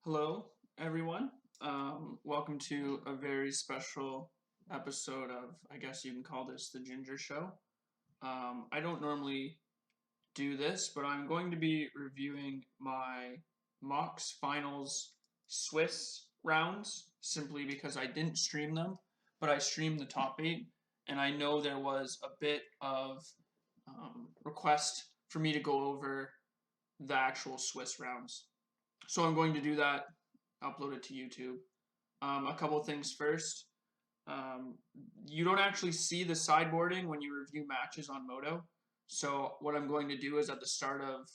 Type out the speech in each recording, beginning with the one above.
Hello, everyone. Welcome to a very special episode of, I guess you can call this the Ginger Show. I don't normally do this, but I'm going to be reviewing my MOCs finals Swiss rounds simply because I didn't stream them, but I streamed the top 8, and I know there was a bit of request for me to go over the actual Swiss rounds. So I'm going to do that, upload it to YouTube. A couple things first. You don't actually see the sideboarding when you review matches on Moto. So what I'm going to do is at the start of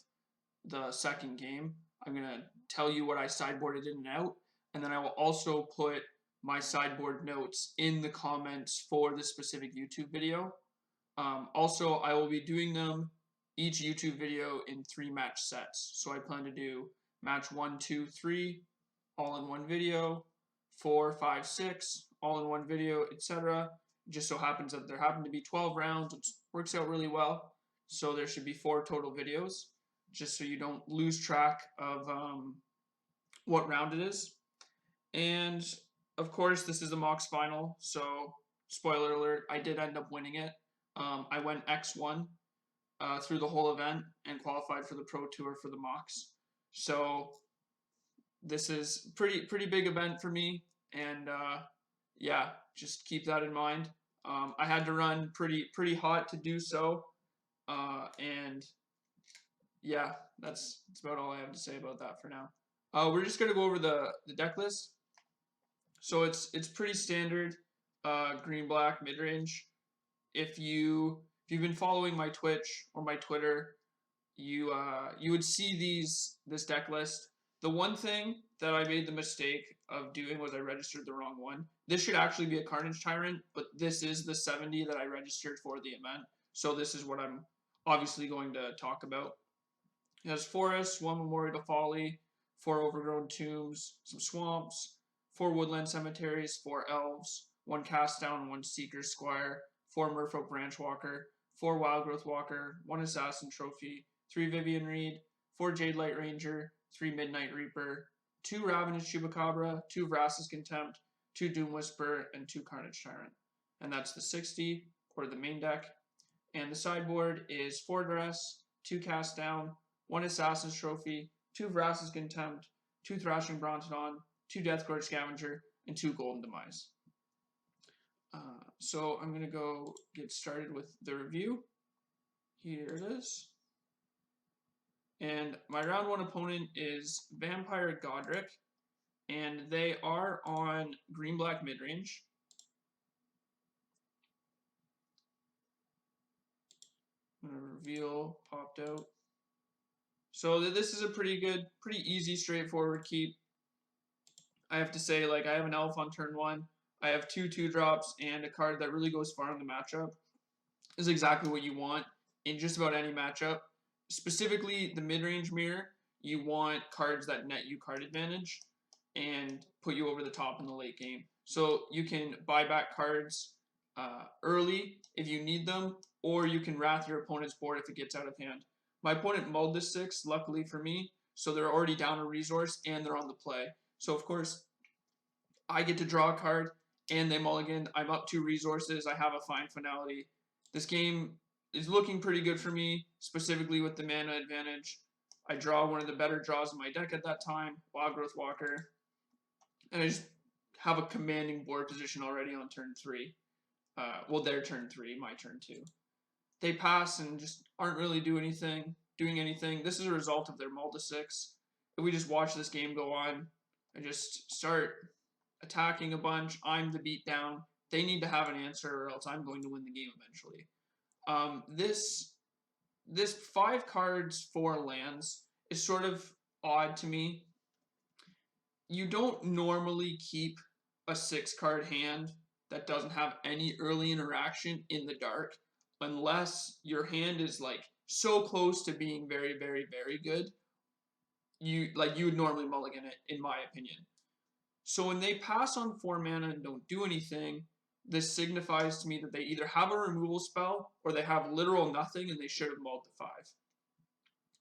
the second game, I'm going to tell you what I sideboarded in and out, and then I will also put my sideboard notes in the comments for the specific YouTube video. Also, I will be doing them each YouTube video in 3 match sets. So I plan to do match 1, 2, 3, all in one video, 4, 5, 6, all in one video, etc. Just so happens that there happen to be 12 rounds, which works out really well. So there should be 4 total videos, just so you don't lose track of what round it is. And of course, this is the MOCs final, so spoiler alert, I did end up winning it. I went X1 through the whole event and qualified for the Pro Tour for the MOCs. So this is pretty big event for me, and yeah, just keep that in mind. I had to run pretty hot to do so, and yeah, that's about all I have to say about that for now. We're just gonna go over the deck list. So it's pretty standard, green black midrange. If you've been following my Twitch or my Twitter, you would see this deck list. The one thing that I made the mistake of doing was I registered the wrong one. This should actually be a Carnage Tyrant, but this is the 70 that I registered for the event. So this is what I'm obviously going to talk about. It has forests, 1 Memorial to Folly, 4 Overgrown Tombs, some swamps, 4 Woodland Cemeteries, 4 Elves, 1 Cast Down, 1 Seekers Squire, 4 Merfolk Branchwalker, 4 Wildgrowth Walker, 1 Assassin Trophy, 3 Vivien Reid, 4 Jadelight Ranger, 3 Midnight Reaper, 2 Ravenous Chupacabra, 2 Vraska's Contempt, 2 Doom Whisper, and 2 Carnage Tyrant. And that's the 60, or the main deck. And the sideboard is 4 Duress, 2 Cast Down, 1 Assassin's Trophy, 2 Vraska's Contempt, 2 Thrashing Brontodon, 2 Deathgorge Scavenger, and 2 Golden Demise. So I'm going to go get started with the review. Here it is. And my round 1 opponent is VampireGodric, and they are on green-black midrange. I'm going to reveal, popped out. So this is a pretty easy, straightforward keep. I have to say, like, I have an elf on turn 1. I have 2 2-drops and a card that really goes far in the matchup. This is exactly what you want in just about any matchup. Specifically, the mid-range mirror, you want cards that net you card advantage and put you over the top in the late game. So you can buy back cards early if you need them, or you can wrath your opponent's board if it gets out of hand. My opponent mulled this 6, luckily for me, so they're already down a resource and they're on the play. So of course, I get to draw a card and they mulligan. I'm up 2 resources. I have a fine finality. This game is looking pretty good for me, specifically with the mana advantage. I draw one of the better draws in my deck at that time, Wildgrowth Walker, and I just have a commanding board position already on turn 3. Well, their turn 3, my turn 2. They pass and just aren't really doing anything. This is a result of their mull to 6. If we just watch this game go on, I just start attacking a bunch. I'm the beatdown. They need to have an answer, or else I'm going to win the game eventually. This 5 cards, 4 lands is sort of odd to me. You don't normally keep a 6-card hand that doesn't have any early interaction in the dark, unless your hand is like so close to being very, very, very good. You would normally mulligan it, in my opinion. So when they pass on 4 mana and don't do anything, this signifies to me that they either have a removal spell or they have literal nothing and they should have mulled to 5.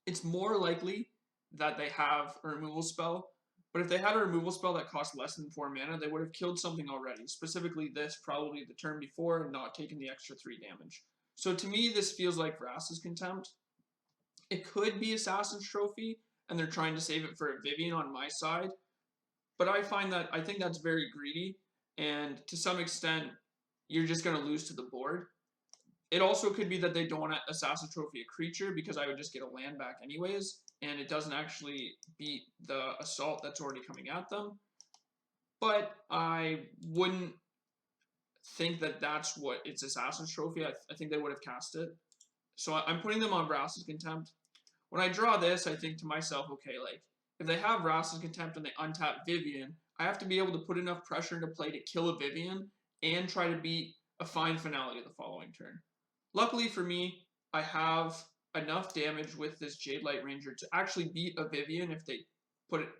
It's more likely that they have a removal spell, But if they had a removal spell that cost less than 4 mana, they would have killed something already. Specifically this, probably the turn before, and not taken the extra 3 damage. So to me, this feels like Vraska's Contempt. It could be Assassin's Trophy, and they're trying to save it for a Vivian on my side. But I think that's very greedy, and to some extent, you're just going to lose to the board. It also could be that they don't want to Assassin's Trophy a creature, because I would just get a land back anyways, and it doesn't actually beat the assault that's already coming at them. But I wouldn't think that that's what it's Assassin's Trophy. I think they would have cast it. So I'm putting them on Vraska's Contempt. When I draw this, I think to myself, okay, like, if they have Vraska's Contempt and they untap Vivian, I have to be able to put enough pressure into play to kill a Vivian and try to beat a fine Finality the following turn. Luckily for me, I have enough damage with this Jadelight Ranger to actually beat a Vivian if they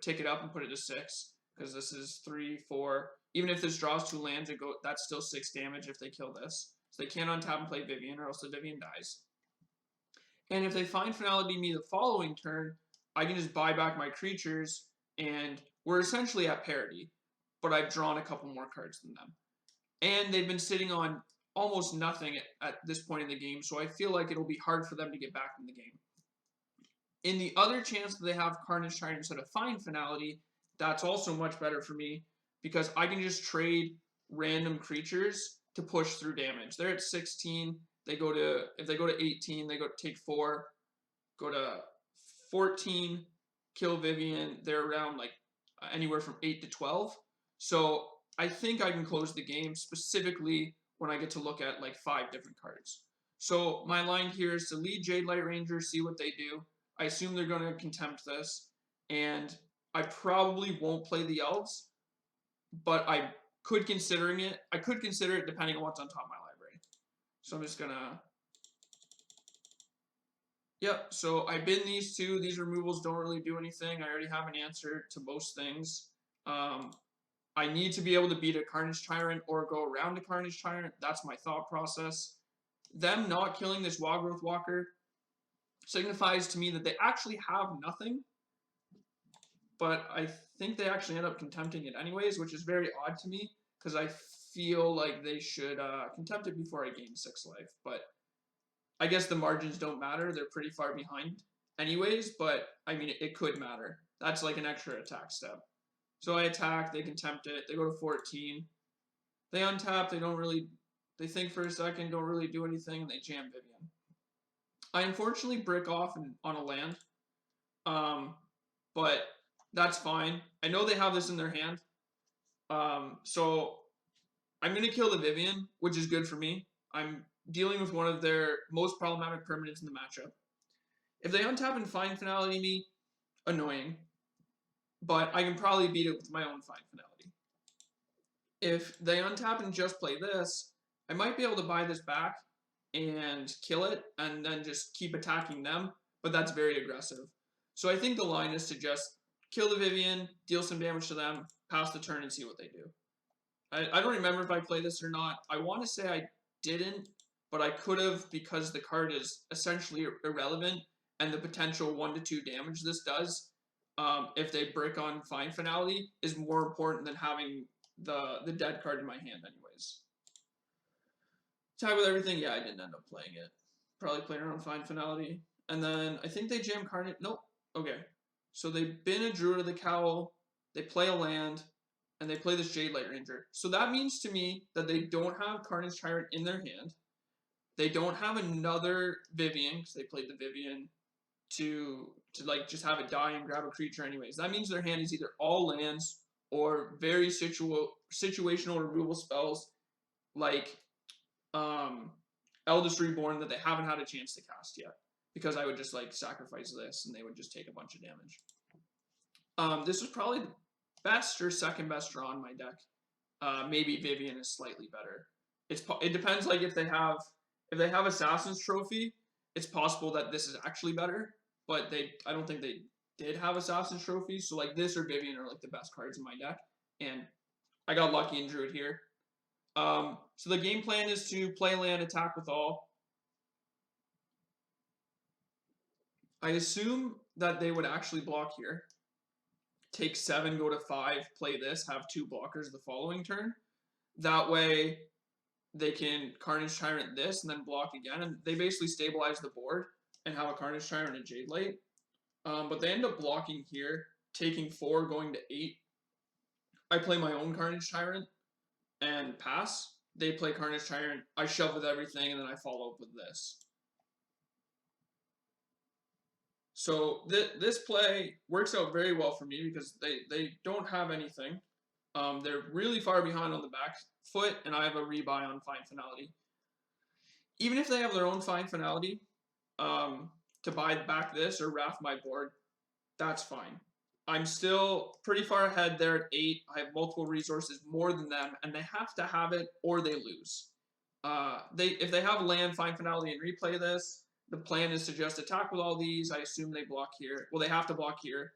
take it up and put it to 6, because this is 3, 4. Even if this draws 2 lands, that's still 6 damage if they kill this. So they can't untap and play Vivian, or else the Vivian dies. And if they find Finality me the following turn, I can just buy back my creatures, and we're essentially at parity, but I've drawn a couple more cards than them. And they've been sitting on almost nothing at this point in the game, so I feel like it'll be hard for them to get back in the game. In the other chance that they have Carnage Tyrant instead of Find Finality, that's also much better for me, because I can just trade random creatures to push through damage. They're at 16. If they go to 18, they take 4, go to 14, kill Vivian. They're around like anywhere from 8 to 12. So I think I can close the game, specifically when I get to look at like 5 different cards. So my line here is to lead Jadelight Ranger, see what they do. I assume they're going to Contempt this, and I probably won't play the Elves, but I could consider it depending on what's on top of my library. So I'm just gonna, yep, so I bin these 2. These removals don't really do anything. I already have an answer to most things. I need to be able to beat a Carnage Tyrant or go around a Carnage Tyrant. That's my thought process. Them not killing this Wildgrowth Walker signifies to me that they actually have nothing, but I think they actually end up contempting it anyways, which is very odd to me, because I feel like they should Contempt it before I gain 6 life. But I guess the margins don't matter. They're pretty far behind anyways, but I mean, it could matter. That's like an extra attack step. So I attack, they Contempt it, they go to 14. They untap, they think for a second, don't really do anything, and they jam Vivian. I unfortunately brick off on a land, but that's fine. I know they have this in their hand, so I'm going to kill the Vivian, which is good for me. I'm dealing with one of their most problematic permanents in the matchup. If they untap and Find Finality me, annoying, but I can probably beat it with my own Find Finality. If they untap and just play this, I might be able to buy this back and kill it, and then just keep attacking them, but that's very aggressive. So I think the line is to just kill the Vivian, deal some damage to them, pass the turn, and see what they do. I don't remember if I played this or not. I want to say I didn't, but I could have, because the card is essentially irrelevant, and the potential 1 to 2 damage this does, if they brick on Find Finality, is more important than having the dead card in my hand anyways. Tie with everything, yeah, I didn't end up playing it. Probably playing around Find Finality. And then I think they jam Carnage. Nope. Okay. So they bin a Druid of the Cowl, they play a land, and they play this Jadelight Ranger. So that means to me that they don't have Carnage Tyrant in their hand. They don't have another Vivian, because they played the Vivian to like just have it die and grab a creature anyways. That means their hand is either all lands or very situational removal spells like Eldest Reborn that they haven't had a chance to cast yet, because I would just like sacrifice this and they would just take a bunch of damage. This was probably the best or second best draw in my deck. Maybe Vivian is slightly better. It depends, like if they have Assassin's Trophy, it's possible that this is actually better, but I don't think they did have Assassin's Trophy, so like this or Vivian are like the best cards in my deck, and I got lucky and drew it here. So the game plan is to play land, attack with all. I assume that they would actually block here. take 7, go to 5, play this, have 2 blockers the following turn. That way, they can Carnage Tyrant this and then block again, and they basically stabilize the board and have a Carnage Tyrant and Jadelight. But they end up blocking here, taking 4, going to 8. I play my own Carnage Tyrant and pass. They play Carnage Tyrant, I shove with everything, and then I follow up with this. So this play works out very well for me because they don't have anything. They're really far behind on the back foot, and I have a rebuy on Fine Finality. Even if they have their own Fine Finality to buy back this or Wrath my board, that's fine. I'm still pretty far ahead there at 8. I have multiple resources more than them, and they have to have it or they lose. If they have land, Fine Finality, and replay this, the plan is to just attack with all these. I assume they block here. Well, they have to block here.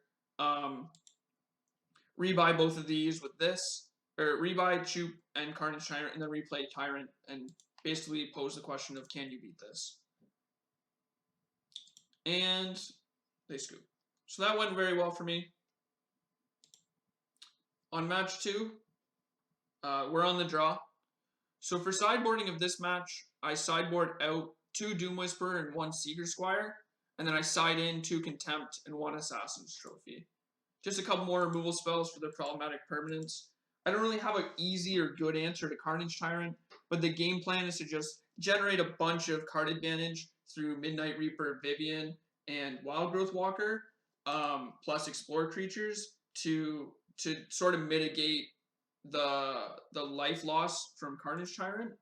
Rebuy both of these with this, or rebuy Chup and Carnage Tyrant, and then replay Tyrant, and basically pose the question of, can you beat this? And they scoop. So that went very well for me. On match 2, we're on the draw. So for sideboarding of this match, I sideboard out 2 Doom Whisperer and 1 Seekers Squire, and then I side in 2 Contempt and 1 Assassin's Trophy. Just a couple more removal spells for their problematic permanents. I don't really have an easy or good answer to Carnage Tyrant, but the game plan is to just generate a bunch of card advantage through Midnight Reaper, Vivian, and Wildgrowth Walker, plus Explore creatures to sort of mitigate the life loss from Carnage Tyrant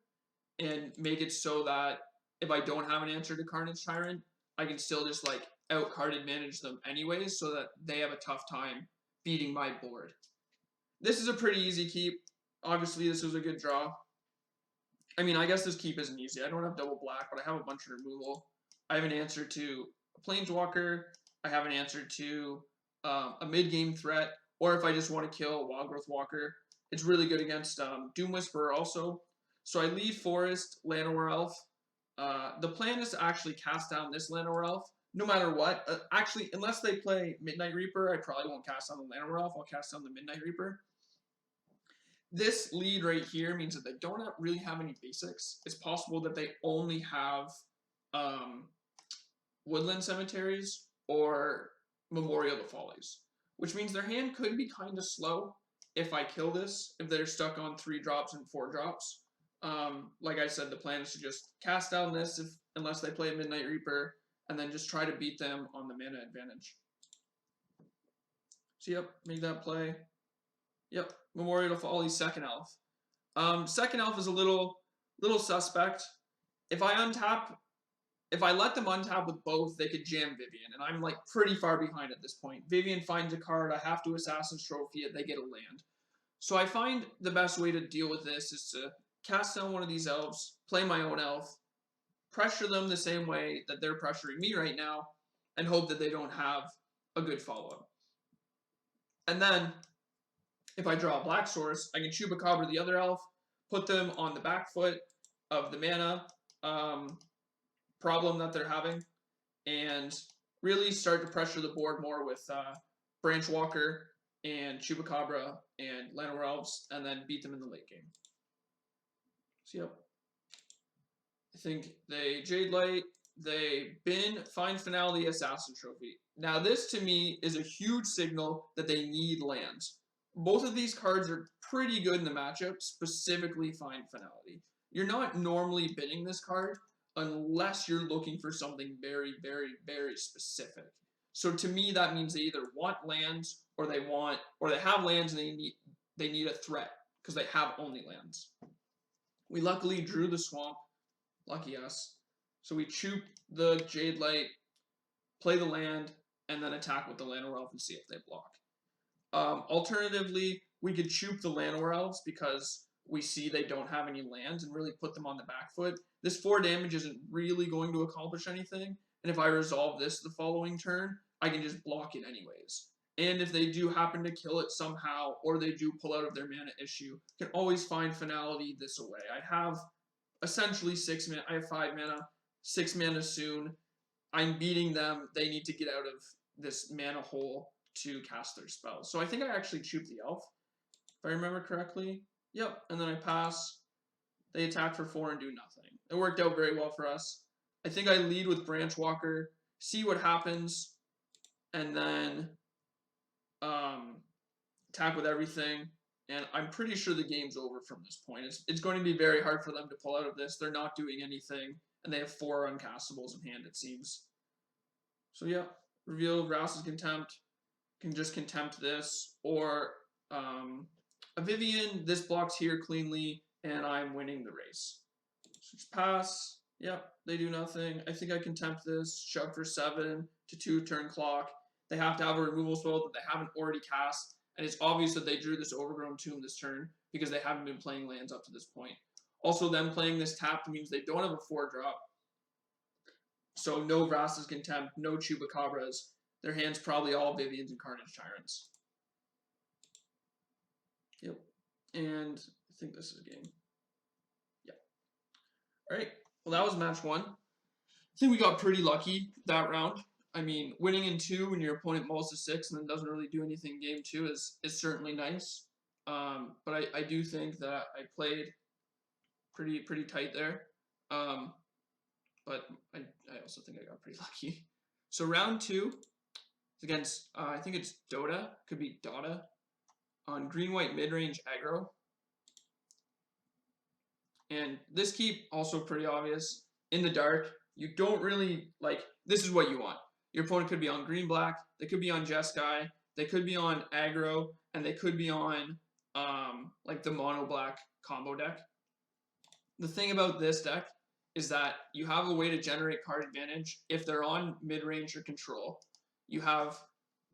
and make it so that if I don't have an answer to Carnage Tyrant, I can still just like out card advantage them anyways so that they have a tough time beating my board. This is a pretty easy keep. Obviously, this was a good draw. I mean, I guess this keep isn't easy. I don't have double black, but I have a bunch of removal. I have an answer to a Planeswalker. I have an answer to a mid-game threat, or if I just want to kill a Wildgrowth Walker. It's really good against Doom Whisperer also. So I lead Forest, Llanowar Elf. The plan is to actually cast down this Llanowar Elf, no matter what. Actually, unless they play Midnight Reaper, I probably won't cast down the Llanowar Elf. I'll cast down the Midnight Reaper. This lead right here means that they don't really have any basics. It's possible that they only have Woodland Cemeteries or Memorial to Follies, which means their hand could be kind of slow if I kill this, if they're stuck on 3 drops and 4 drops. Like I said, the plan is to just cast down this unless they play a Midnight Reaper, and then just try to beat them on the mana advantage. So yep, make that play. Yep, Memorial to Folly, second elf. Second elf is a little suspect. If I let them untap with both, they could jam Vivian, and I'm like pretty far behind at this point. Vivian finds a card, I have to Assassin's Trophy it, they get a land. So I find the best way to deal with this is to cast down one of these elves, play my own elf, pressure them the same way that they're pressuring me right now, and hope that they don't have a good follow-up. And then, if I draw a black source, I can Chupacabra the other elf, put them on the back foot of the mana problem that they're having, and really start to pressure the board more with Branchwalker and Chupacabra and Llanowar Elves, and then beat them in the late game. So yep. I think they Jadelight, they bin, Fine Finality, Assassin Trophy. Now this to me is a huge signal that they need lands. Both of these cards are pretty good in the matchup, specifically Fine Finality. You're not normally bidding this card unless you're looking for something very, very, very specific. So to me, that means they either want lands or they have lands and they need a threat because they have only lands. We luckily drew the swamp. Lucky us. So we Chup the Jadelight, play the land, and then attack with the Llanowar Elf and see if they block. Alternatively, we could Chup the Llanowar Elves because we see they don't have any lands and really put them on the back foot. This 4 damage isn't really going to accomplish anything, and if I resolve this the following turn, I can just block it anyways. And if they do happen to kill it somehow, or they do pull out of their mana issue, can always find Finality this away. I have essentially 6 mana. I have 5 mana, 6 mana soon. I'm beating them. They need to get out of this mana hole to cast their spells. So I think I actually Chup the Elf, if I remember correctly. Yep, and then I pass. They attack for 4 and do nothing. It worked out very well for us. I think I lead with Branchwalker, see what happens, and then attack with everything. And I'm pretty sure the game's over from this point. It's going to be very hard for them to pull out of this. They're not doing anything, and they have 4 uncastables in hand, it seems. So yeah, reveal Vraska's Contempt. Can just Contempt this, or a Vivian. This blocks here cleanly, and I'm winning the race. So just pass. Yep, they do nothing. I think I Contempt this, shove for 7 to 2 turn clock. They have to have a removal spell that they haven't already cast, and it's obvious that they drew this Overgrown Tomb this turn because they haven't been playing lands up to this point. Also, them playing this tapped means they don't have a 4-drop. So no Vraska's Contempt, no Chupacabras. Their hand's probably all Vivians and Carnage Tyrants. Yep. And I think this is a game. Yeah. Alright. Well, that was match 1. I think we got pretty lucky that round. I mean, winning in 2 when your opponent mulls to 6 and then doesn't really do anything in game 2 is certainly nice. But I do think that I played pretty tight there. But I also think I got pretty lucky. So round 2 is against, I think it's Dotta, could be Dotta, on green-white mid-range aggro. And this keep, also pretty obvious, in the dark. You don't really, like, this is what you want. Your opponent could be on green-black, they could be on Jeskai, they could be on aggro, and they could be on, like, the mono-black combo deck. The thing about this deck is that you have a way to generate card advantage if they're on mid-range or control. You have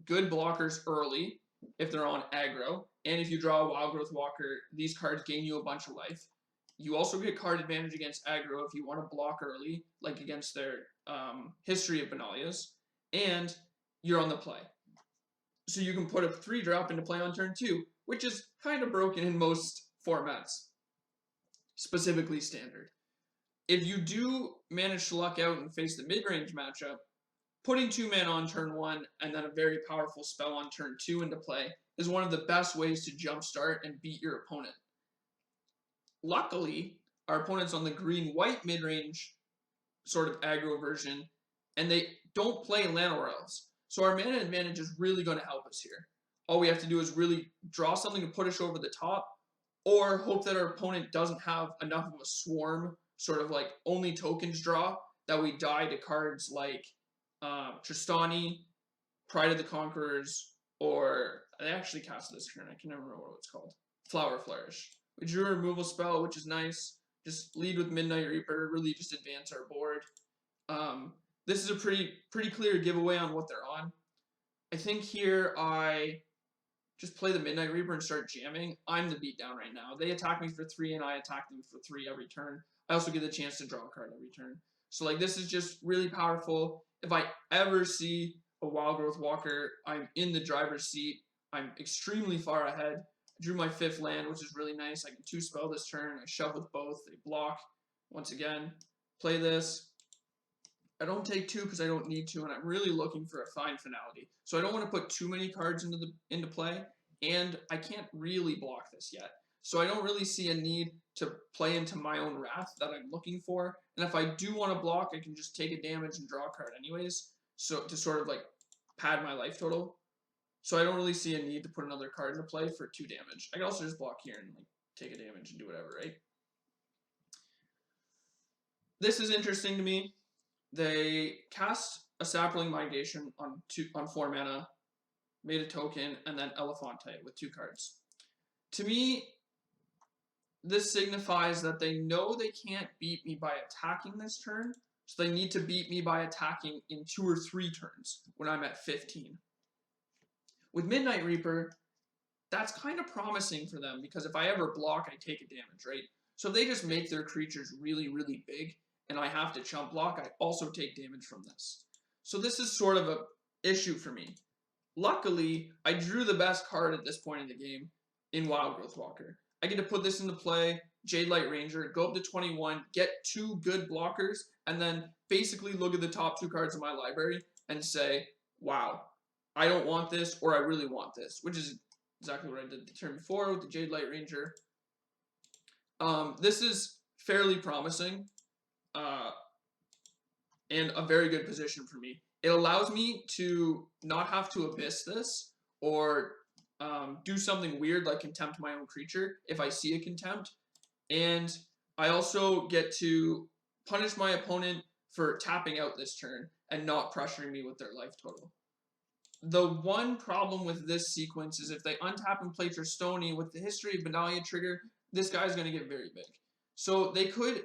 good blockers early if they're on aggro, and if you draw a Wildgrowth Walker, these cards gain you a bunch of life. You also get card advantage against aggro if you want to block early, like against their History of Benalias, and you're on the play. So you can put a 3-drop into play on turn 2, which is kind of broken in most formats, specifically standard. If you do manage to luck out and face the mid-range matchup, putting 2 mana on turn 1 and then a very powerful spell on turn 2 into play is one of the best ways to jumpstart and beat your opponent. Luckily, our opponent's on the green-white mid-range sort of aggro version, and they don't play Llanowar Elves. So our mana advantage is really going to help us here. All we have to do is really draw something to put us over the top, or hope that our opponent doesn't have enough of a swarm, sort of like only tokens draw, that we die to cards like Tristani, Pride of the Conquerors, or they actually cast this turn. I can never remember what it's called. Flower Flourish. We drew a removal spell, which is nice. Just lead with Midnight Reaper, really just advance our board. This is a pretty clear giveaway on what they're on. I think here I just play the Midnight Reaper and start jamming. I'm the beatdown right now. They attack me for 3 and I attack them for 3 every turn. I also get the chance to draw a card every turn. So like this is just really powerful. If I ever see a Wildgrowth Walker, I'm in the driver's seat. I'm extremely far ahead. I drew my 5th land, which is really nice. I can 2-spell this turn. I shove with both. They block. Once again, play this. I don't take 2 because I don't need to, and I'm really looking for a fine Finality. So I don't want to put too many cards into play, and I can't really block this yet. So I don't really see a need to play into my own wrath that I'm looking for. And if I do want to block, I can just take a damage and draw a card anyways, so to sort of like pad my life total. So I don't really see a need to put another card into play for 2 damage. I can also just block here and like take a damage and do whatever, right? This is interesting to me. They cast a Sapling Mitigation on 4 mana, made a token, and then Elephantite with 2 cards. To me, this signifies that they know they can't beat me by attacking this turn, so they need to beat me by attacking in 2 or 3 turns when I'm at 15. With Midnight Reaper, that's kind of promising for them, because if I ever block, I take a damage, right? So if they just make their creatures really, really big, and I have to chump block, I also take damage from this. So this is sort of an issue for me. Luckily, I drew the best card at this point in the game in Wildgrowth Walker. I get to put this into play, Jadelight Ranger, go up to 21, get 2 good blockers, and then basically look at the top 2 cards of my library and say, wow, I don't want this, or I really want this, which is exactly what I did the turn before with the Jadelight Ranger. This is fairly promising, and a very good position for me. It allows me to not have to abyss this, or do something weird like Contempt my own creature if I see a Contempt. And I also get to punish my opponent for tapping out this turn and not pressuring me with their life total. The one problem with this sequence is if they untap and play Tristoni with the history of Benalia trigger, this guy's going to get very big. So they could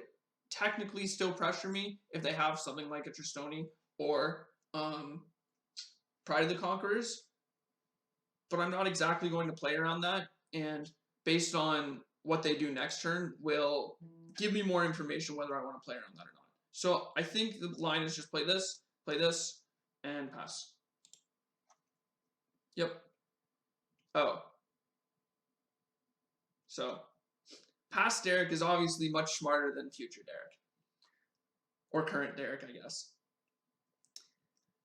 technically still pressure me if they have something like a Tristoni or Pride of the Conquerors, but I'm not exactly going to play around that, and based on what they do next turn will give me more information whether I want to play around that or not. So I think the line is just play this, and pass. Yep. Oh. So, past Derek is obviously much smarter than future Derek. Or current Derek, I guess.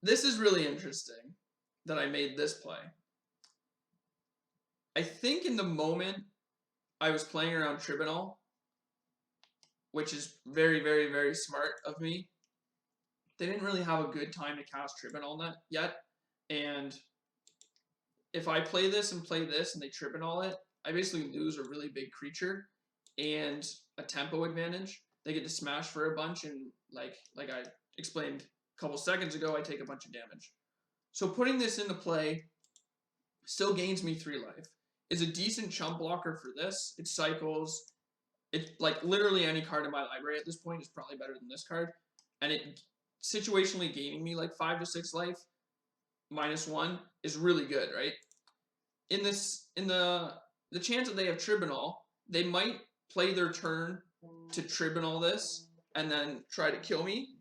This is really interesting that I made this play. I think in the moment I was playing around Tribunal, which is very, very, very smart of me. They didn't really have a good time to cast Tribunal yet, and if I play this and they Tribunal it, I basically lose a really big creature and a tempo advantage. They get to smash for a bunch, and like I explained a couple seconds ago, I take a bunch of damage. So putting this into play still gains me 3 life. Is a decent chump blocker for this. It cycles. It's like literally any card in my library at this point is probably better than this card. And it situationally gaining me like 5 to 6 life -1 is really good, right? In the chance that they have Tribunal, they might play their turn to Tribunal this and then try to kill me.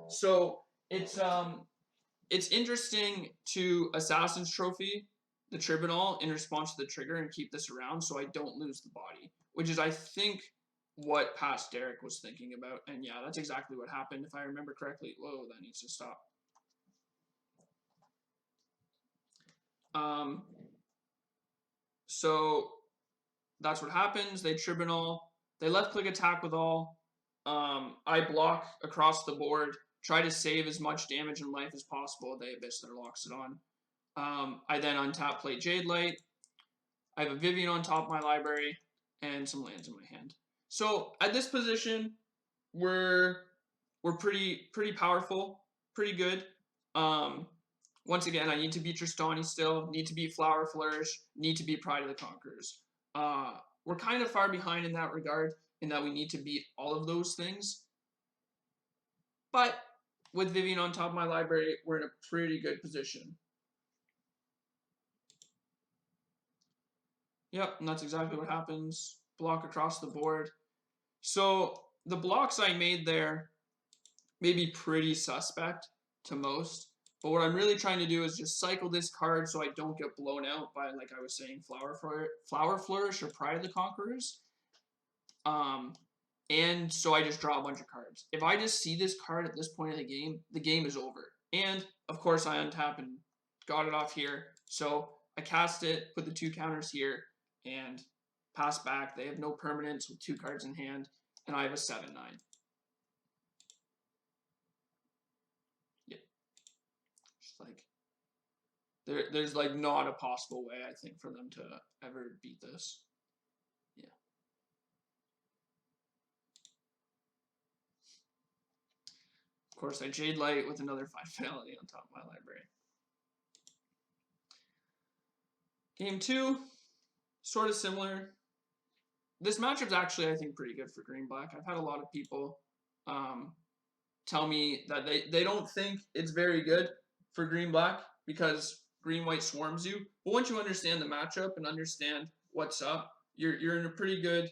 So it's interesting to Assassin's Trophy the Tribunal in response to the trigger and keep this around so I don't lose the body, which is, I think, what past Derek was thinking about. And yeah, that's exactly what happened, if I remember correctly. Whoa, that needs to stop. So that's what happens. They Tribunal. They left click attack with all. I block across the board, try to save as much damage and life as possible. They Abyss their locks it on. I then untap, play Jadelight. I have a Vivian on top of my library and some lands in my hand. So at this position, we're pretty powerful, pretty good. Once again, I need to beat Tristani still, need to beat Flower Flourish, need to beat Pride of the Conquerors. We're kind of far behind in that regard, in that we need to beat all of those things. But with Vivian on top of my library, we're in a pretty good position. Yep, and that's exactly what happens. Block across the board. So the blocks I made there may be pretty suspect to most, but what I'm really trying to do is just cycle this card so I don't get blown out by, like I was saying, Flower Flourish or Pride of the Conquerors. And so I just draw a bunch of cards. If I just see this card at this point of the game is over. And, of course, I untap and got it off here. So I cast it, put the 2 counters here, and pass back. They have no permanents with 2 cards in hand, and I have a 7-9. Yeah. Just like, there's like not a possible way, I think, for them to ever beat this. Yeah. Of course, I Jadelight with another 5 Finality on top of my library. Game 2, sort of similar. This matchup's actually, I think, pretty good for green-black. I've had a lot of people tell me that they don't think it's very good for green-black because green-white swarms you. But once you understand the matchup and understand what's up, you're in a pretty good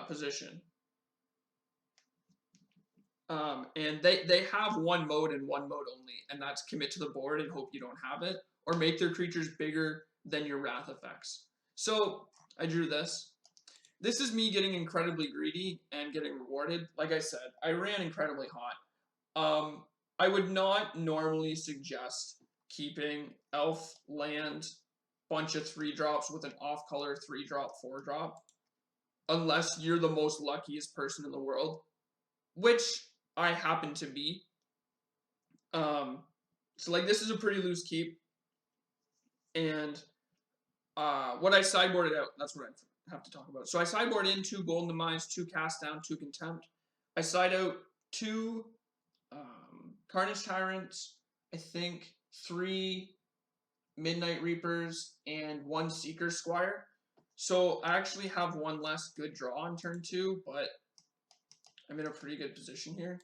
position. And they have one mode and one mode only, and that's commit to the board and hope you don't have it, or make their creatures bigger than your wrath effects. So I drew this. This is me getting incredibly greedy and getting rewarded. Like I said, I ran incredibly hot. I would not normally suggest keeping elf, land, bunch of 3-drops with an off-color 3-drop, 4-drop. Unless you're the most luckiest person in the world, which I happen to be. So like this is a pretty loose keep. And what I sideboarded out, that's what I have to talk about. So I sideboard in 2 Golden Demise, 2 Cast Down, 2 Contempt. I side out 2 Carnage Tyrants, I think 3 Midnight Reapers, and 1 Seekers Squire. So I actually have 1 less good draw on turn 2, but I'm in a pretty good position here.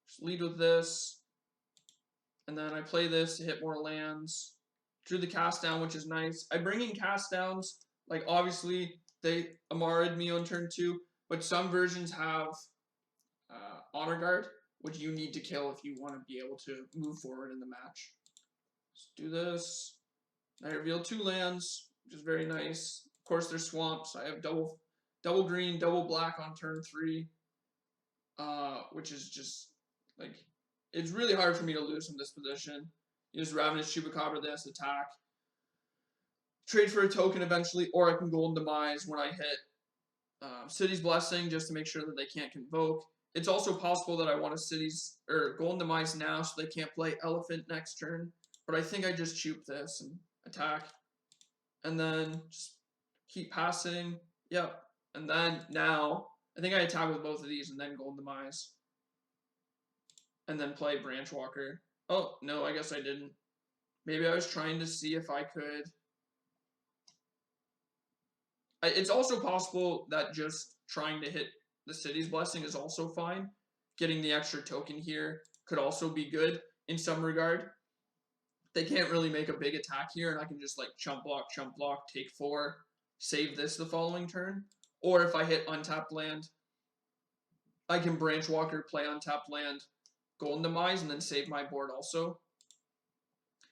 Just lead with this, and then I play this to hit more lands. Drew the Cast Down, which is nice. I bring in Cast Downs, like obviously they Amara'd me on turn 2, but some versions have Honor Guard, which you need to kill if you want to be able to move forward in the match. Let's do this. I reveal 2 lands, which is very nice. Of course, there's swamps. I have double green, double black on turn 3, which is just like it's really hard for me to lose from this position. Use Ravenous Chupacabra this attack. Trade for a token eventually, or I can Golden Demise when I hit City's Blessing just to make sure that they can't convoke. It's also possible that I want a City's or Golden Demise now so they can't play Elephant next turn. But I think I just Chup this and attack. And then just keep passing. Yep. And then now, I think I attack with both of these and then Golden Demise. And then play Branchwalker. Oh, no, I guess I didn't. Maybe I was trying to see if I could. It's also possible that just trying to hit the City's Blessing is also fine. Getting the extra token here could also be good in some regard. They can't really make a big attack here, and I can just like chump block, take 4, save this the following turn. Or if I hit untapped land, I can Branchwalker, play untapped land, Golden Demise, and then save my board also.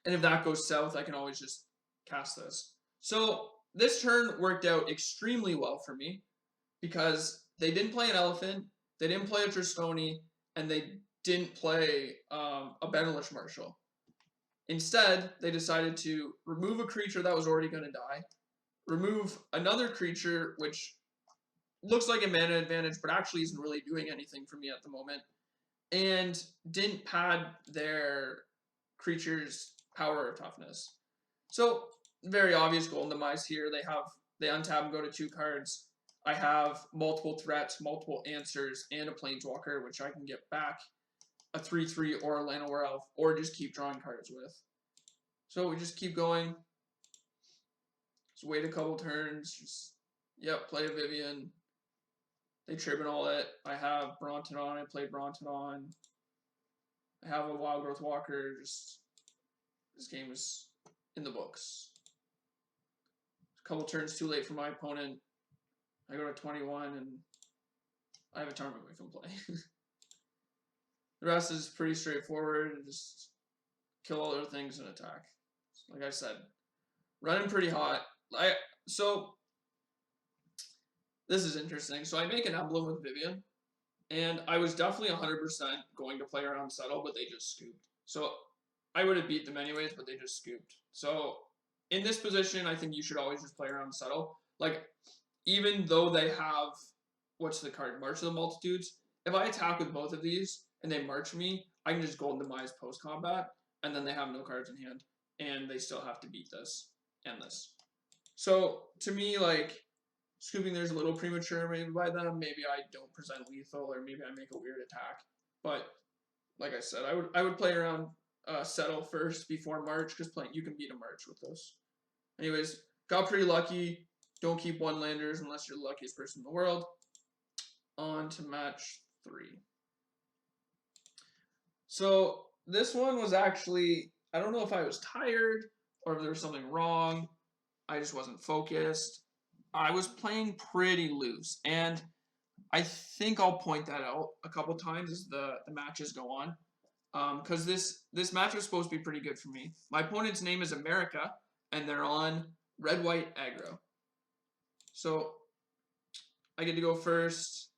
And if that goes south, I can always just cast this. So this turn worked out extremely well for me because they didn't play an Elephant, they didn't play a Tristoni, and they didn't play a Benelish Marshal. Instead, they decided to remove a creature that was already going to die, remove another creature which looks like a mana advantage but actually isn't really doing anything for me at the moment, and didn't pad their creature's power or toughness. So, very obvious Golden Demise here. They untap and go to 2 cards. I have multiple threats, multiple answers, and a Planeswalker, which I can get back a 3/3 or a Llanowar Elf, or just keep drawing cards with. So we just keep going. Just wait a couple turns. Just, yep, play a Vivian. They tribunal it. I have Brontodon. I play Brontodon. I have a Wildgrowth Walker. Just this game is in the books. A couple turns too late for my opponent. I go to 21 and I have a tournament we can play. The rest is pretty straightforward. Just kill all other things and attack. Like I said, running pretty hot. So this is interesting. So I make an emblem with Vivian, and I was definitely 100% going to play around Settle, but they just scooped. So I would have beat them anyways, but they just scooped. So in this position, I think you should always just play around Settle. Like, even though they have, what's the card? March of the Multitudes. If I attack with both of these and they march me, I can just Golden Demise post-combat, and then they have no cards in hand, and they still have to beat this and this. So, to me, like, scooping there's a little premature maybe by them. Maybe I don't present lethal, or maybe I make a weird attack. But, like I said, I would play around Settle first before March, because you can beat a March with this. Anyways, got pretty lucky. Don't keep one-landers unless you're the luckiest person in the world. On to match 3. So this one was actually, I don't know if I was tired or if there was something wrong. I just wasn't focused. I was playing pretty loose, and I think I'll point that out a couple times as the matches go on. Because this match was supposed to be pretty good for me. My opponent's name is Amurica, and they're on red-white aggro. So I get to go first.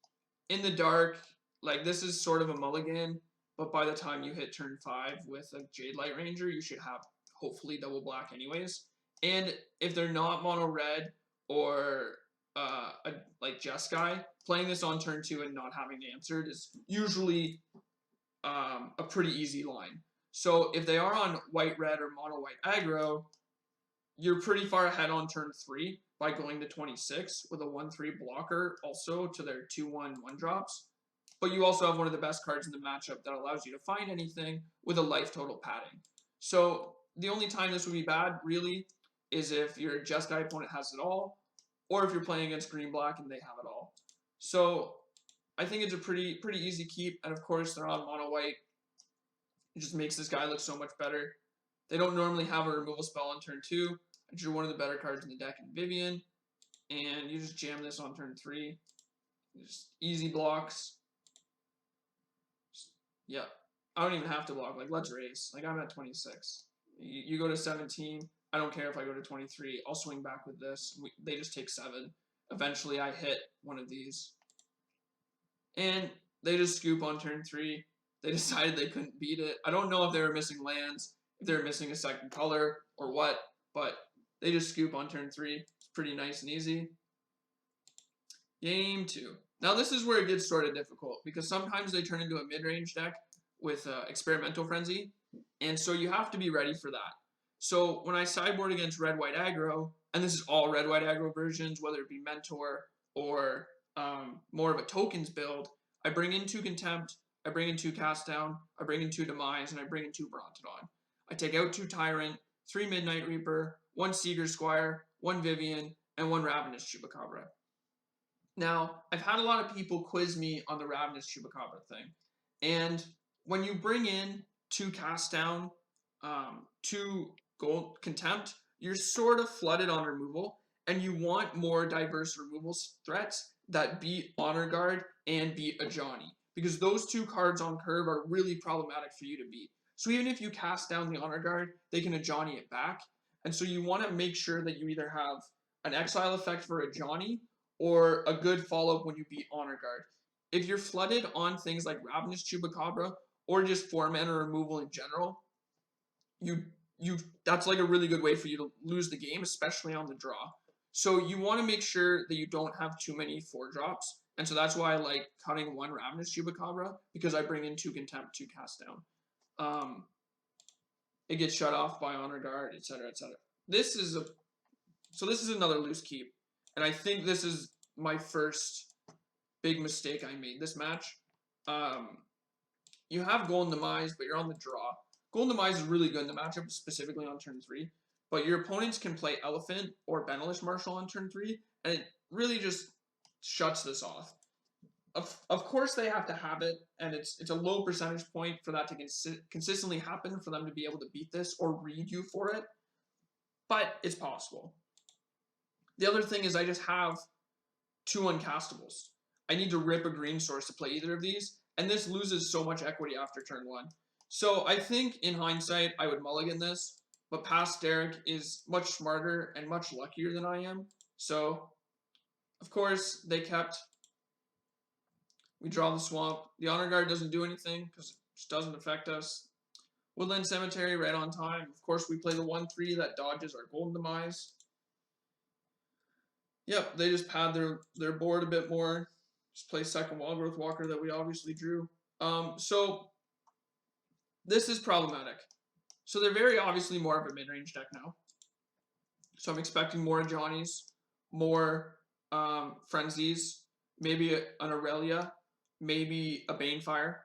In the dark, like, this is sort of a mulligan, but by the time you hit turn 5 with a Jadelight Ranger, you should have hopefully double black anyways. And if they're not mono red or like Jeskai, playing this on turn 2 and not having answered is usually a pretty easy line. So if they are on white red or mono white aggro, you're pretty far ahead on turn 3 by going to 26 with a 1/3 blocker also to their 2/1 1-drops. But you also have one of the best cards in the matchup that allows you to find anything with a life total padding. So the only time this would be bad, really, is if your Jeskai opponent has it all, or if you're playing against green-black and they have it all. So I think it's a pretty easy keep, and of course they're on mono-white. It just makes this guy look so much better. They don't normally have a removal spell on turn 2. I drew one of the better cards in the deck in Vivian, and you just jam this on turn 3. Just easy blocks. Yeah, I don't even have to block. Like, let's race. Like, I'm at 26. You go to 17. I don't care if I go to 23. I'll swing back with this. They just take 7. Eventually, I hit one of these. And they just scoop on turn 3. They decided they couldn't beat it. I don't know if they were missing lands, if they were missing a second color, or what, but they just scoop on turn 3. It's pretty nice and easy. Game 2. Now this is where it gets sort of difficult, because sometimes they turn into a mid-range deck with Experimental Frenzy, and so you have to be ready for that. So when I sideboard against red-white aggro, and this is all red-white aggro versions, whether it be Mentor or more of a tokens build, I bring in 2 Contempt, I bring in 2 Cast Down, I bring in 2 Demise, and I bring in 2 Brontodon. I take out 2 Tyrant, 3 Midnight Reaper, 1 Seekers Squire, 1 Vivian, and 1 Ravenous Chupacabra. Now, I've had a lot of people quiz me on the Ravenous Chupacabra thing, and when you bring in 2 Cast Down, 2 Gold Contempt, you're sort of flooded on removal, and you want more diverse removal threats that beat Honor Guard and beat Ajani, because those 2 cards on curve are really problematic for you to beat. So even if you cast down the Honor Guard, they can Ajani it back, and so you want to make sure that you either have an exile effect for Ajani or a good follow-up when you beat Honor Guard. If you're flooded on things like Ravenous Chupacabra or just 4-mana removal in general, that's like a really good way for you to lose the game, especially on the draw. So you want to make sure that you don't have too many 4-drops, and so that's why I like cutting 1 Ravenous Chupacabra, because I bring in 2 Contempt, 2 Cast Down. It gets shut off by Honor Guard, etc., etc. This is another loose keep, and I think this is my first big mistake I made this match. You have Golden Demise, but you're on the draw. Golden Demise is really good in the matchup, specifically on turn 3, but your opponents can play Elephant or Benelish Marshal on turn 3, and it really just shuts this off. Of course they have to have it, and it's a low percentage point for that to consistently happen for them to be able to beat this or read you for it, but it's possible. The other thing is I just have 2 uncastables. I need to rip a green source to play either of these, and this loses so much equity after turn 1. So I think in hindsight I would mulligan this, but past Derek is much smarter and much luckier than I am. So of course they kept. We draw the swamp. The Honor Guard doesn't do anything because it just doesn't affect us. Woodland Cemetery right on time. Of course we play the 1/3 that dodges our Golden Demise. Yep, they just pad their board a bit more. Just play second Wildgrowth Walker that we obviously drew. So this is problematic. So they're very obviously more of a mid-range deck now. So I'm expecting more Ajani's, more Frenzies, maybe an Aurelia, maybe a Banefire.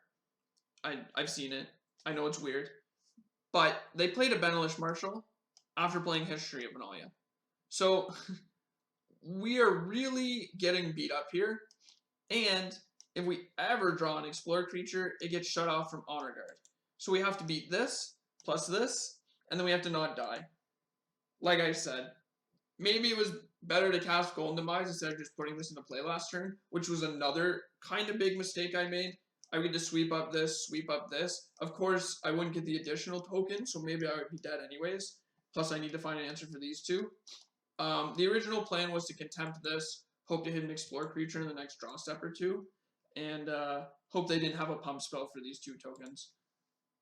I've seen it. I know it's weird. But they played a Benelish Marshal after playing History of Benalia. So we are really getting beat up here. And if we ever draw an Explorer creature, it gets shut off from Honor Guard. So we have to beat this, plus this, and then we have to not die. Like I said, maybe it was better to cast Golden Demise instead of just putting this into play last turn, which was another kind of big mistake I made. I would just sweep up this, sweep up this. Of course, I wouldn't get the additional token, so maybe I would be dead anyways. Plus, I need to find an answer for these 2. The original plan was to Contempt this, hope to hit an Explorer creature in the next draw step or 2, and hope they didn't have a pump spell for these 2 tokens.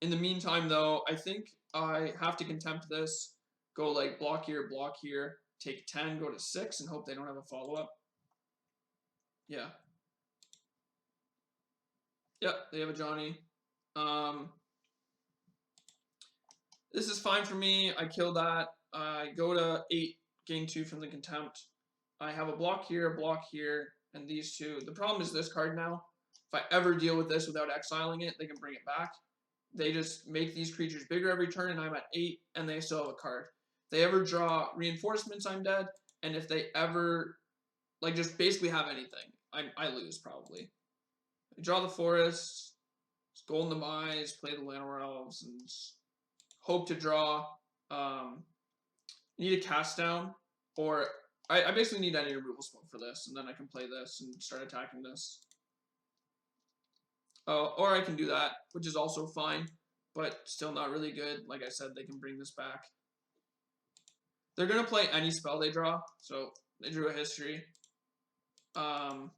In the meantime, though, I think I have to Contempt this, go like block here, take 10, go to 6, and hope they don't have a follow-up. Yeah. Yep, they have a Johnny. This is fine for me. I kill that. I go to 8, gain 2 from the Contempt. I have a block here, and these two. The problem is this card now. If I ever deal with this without exiling it, they can bring it back. They just make these creatures bigger every turn, and I'm at 8, and they still have a card. If they ever draw reinforcements, I'm dead. And if they ever, like, just basically have anything, I lose, probably. I draw the Forest, Golden Demise, play the Llanowar Elves, and hope to draw. Need a cast down, or I basically need any removal spell for this, and then I can play this and start attacking this. Or I can do that, which is also fine, but still not really good. Like I said, they can bring this back. They're going to play any spell they draw, so they drew a history. And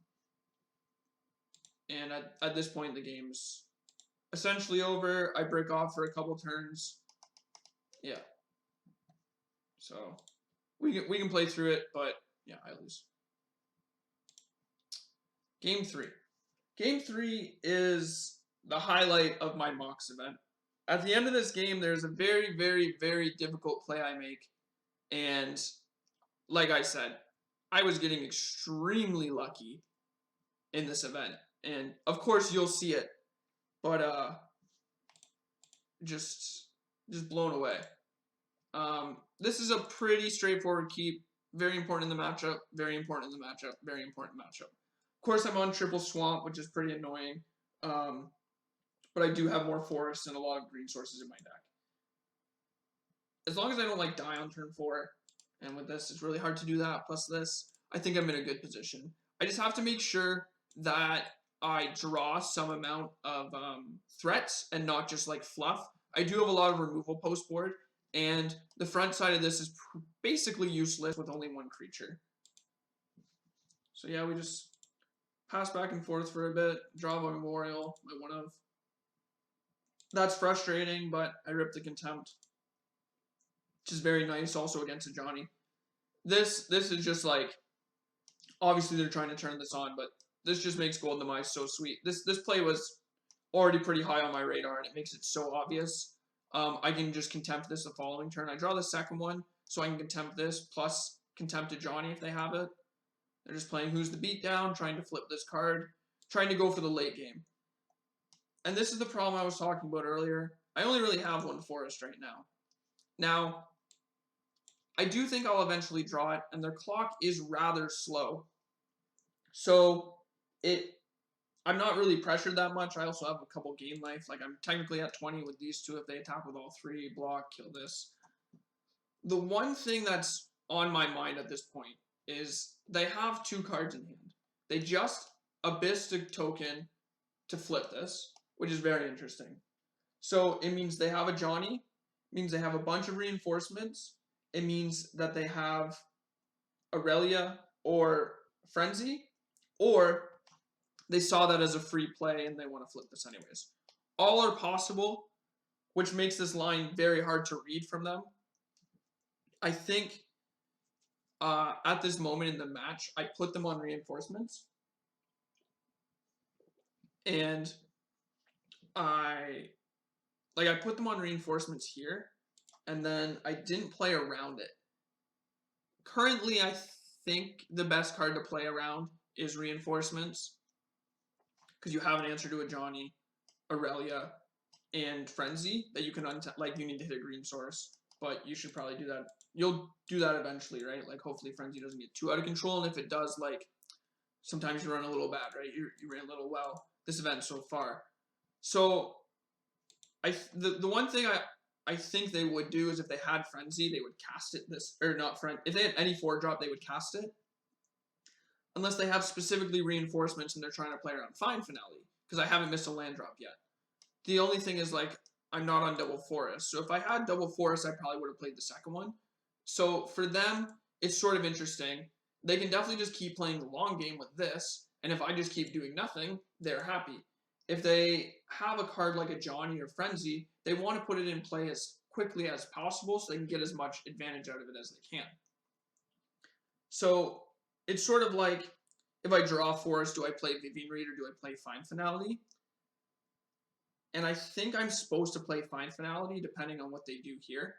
at this point, the game's essentially over. I break off for a couple turns. Yeah. So we can play through it, but yeah, I lose. Game 3. Game 3 is the highlight of my MOCs event. At the end of this game, there's a very, very, very difficult play I make. And like I said, I was getting extremely lucky in this event. And of course, you'll see it. But just blown away. This is a pretty straightforward keep. Very important in the matchup. Very important in the matchup. Very important matchup. Of course, I'm on triple swamp, which is pretty annoying. But I do have more forests and a lot of green sources in my deck. As long as I don't like die on turn 4, and with this, it's really hard to do that. Plus this, I think I'm in a good position. I just have to make sure that I draw some amount of threats and not just like fluff. I do have a lot of removal post board, and the front side of this is basically useless with only 1 creature. So yeah, we just pass back and forth for a bit, draw a Memorial, my 1 of. That's frustrating, but I rip the Contempt, which is very nice also against a Johnny. This is just like, obviously they're trying to turn this on, but this just makes Golden Demise so sweet. This play was already pretty high on my radar, and it makes it so obvious. I can just Contempt this the following turn. I draw the second one, so I can Contempt this, plus Contempt a Johnny if they have it. They're just playing Who's the Beatdown, trying to flip this card, trying to go for the late game. And this is the problem I was talking about earlier. I only really have 1 forest right now. Now, I do think I'll eventually draw it, and their clock is rather slow. So, I'm not really pressured that much. I also have a couple game life. Like, I'm technically at 20 with these two. If they attack with all 3, block, kill this. The one thing that's on my mind at this point is they have 2 cards in hand. They just abyssed a token to flip this, which is very interesting. So it means they have a Johnny. It means they have a bunch of reinforcements. It means that they have Aurelia or Frenzy, or they saw that as a free play and they want to flip this anyways. All are possible, which makes this line very hard to read from them. I think at this moment in the match, I put them on reinforcements. And I put them on reinforcements here, and then I didn't play around it. Currently, I think the best card to play around is reinforcements, because you have an answer to a Johnny, Aurelia, and Frenzy that you can like you need to hit a green source, but you should probably do that. You'll do that eventually, right? Like hopefully Frenzy doesn't get too out of control, and if it does, like sometimes you run a little bad, right? You ran a little well this event so far. So the one thing I think they would do is if they had Frenzy, they would cast it if they had any 4-drop, they would cast it. Unless they have specifically reinforcements and they're trying to play around Finality, because I haven't missed a land drop yet. The only thing is, like, I'm not on double forest. So if I had double forest, I probably would have played the second one. So for them, it's sort of interesting. They can definitely just keep playing the long game with this, and if I just keep doing nothing, they're happy. If they have a card like a Johnny or Frenzy, they want to put it in play as quickly as possible so they can get as much advantage out of it as they can. So it's sort of like, if I draw Forest, do I play Vivien Reid or do I play Finality? And I think I'm supposed to play Finality depending on what they do here.